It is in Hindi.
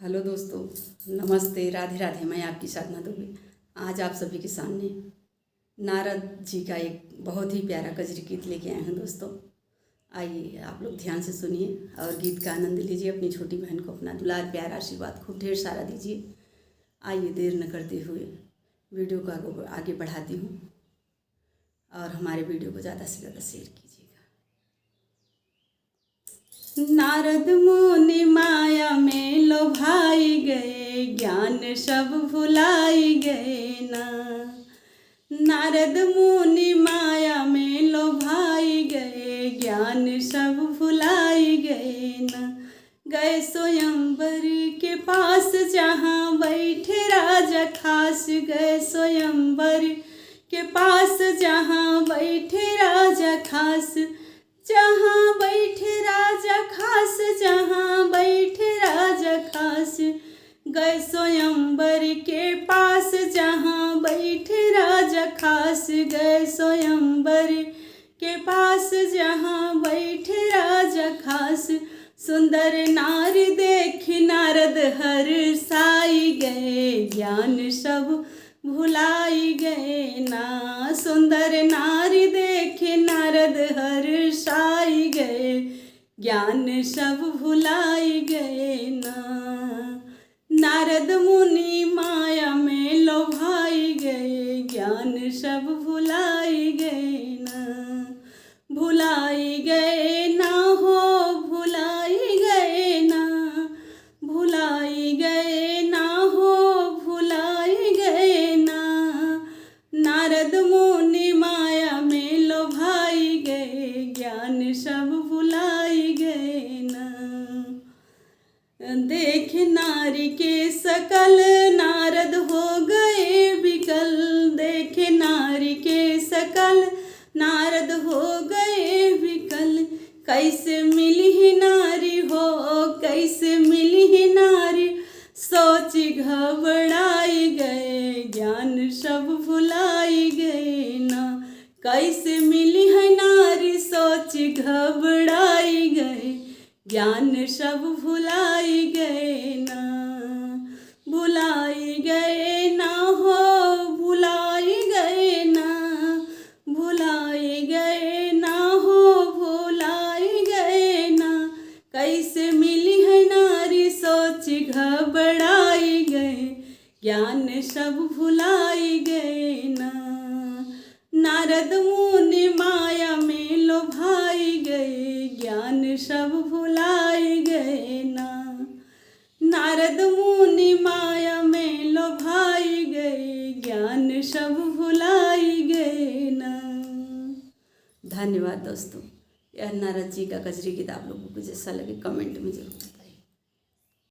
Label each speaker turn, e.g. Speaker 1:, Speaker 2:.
Speaker 1: हेलो दोस्तों, नमस्ते, राधे राधे। मैं आपकी साधना दुबे आज आप सभी के सामने नारद जी का एक बहुत ही प्यारा कजरी गीत लेके आए हैं। दोस्तों आइए आप लोग ध्यान से सुनिए और गीत का आनंद लीजिए। अपनी छोटी बहन को अपना दुलार प्यार आशीर्वाद खूब ढेर सारा दीजिए। आइए देर न करते हुए वीडियो को आगे बढ़ाती हूँ और हमारे वीडियो को ज़्यादा से ज़्यादा शेयर कीजिएगा। नारद मुनि माया में लोभाई गए, ज्ञान सब भुलाई गए ना। नारद मुनि माया में लोभाई गए, ज्ञान सब भुलाई गए ना। गए स्वयंवर के पास जहाँ बैठे राजा खास, गए स्वयंवर के पास जहाँ बैठे राजा खास, जहाँ बैठे राजा खास, जहाँ बैठे राजा खास। गए स्वयंवर के पास जहाँ बैठे राजा खास, गए स्वयंवर के पास जहाँ बैठे राजा खास। सुंदर नारी देख नारद हर्षाई गए, ज्ञान सब भुलाई गए ना। सुंदर नारी देखे नारद हर्षाई गए, ज्ञान सब भुलाई गए ना। नारद मुनि माया में लोभाई गए, ज्ञान सब भुलाई गए ना। भुलाई गए ना हो, भुलाई गए ना, भुलाई गए ना हो, भुलाई गए ना। नारद मुनि माया में लोभाई गए, ज्ञान सब भुलाई गए ना। देख नारी के सकल नारद हो गए विकल, देख नारी के सकल नारद हो गए विकल। कैसे मिली ही नारी हो, कैसे मिली ही नारी, सोच घबराई गए, ज्ञान सब भुलाई गए ना। कैसे मिली है नारी, सोच घबराई गए, ज्ञान सब भुलाई गए ना। भुलाई गए ना हो, भुलाई गए ना, भुलाई गए ना हो, भुलाई गए ना। कैसे मिली है नारी, सोच घबराई गए, ज्ञान सब भुलाई गए ना। नारद मुनि माया में लोभाई गए, ज्ञान सब भुलाई गए ना। नारद मुनि माया में लोभाई गए, ज्ञान सब भुलाई गए ना। धन्यवाद दोस्तों। यह नारद जी का कजरी गीत आप लोगों को जैसा लगे कमेंट में जरूर बताएं।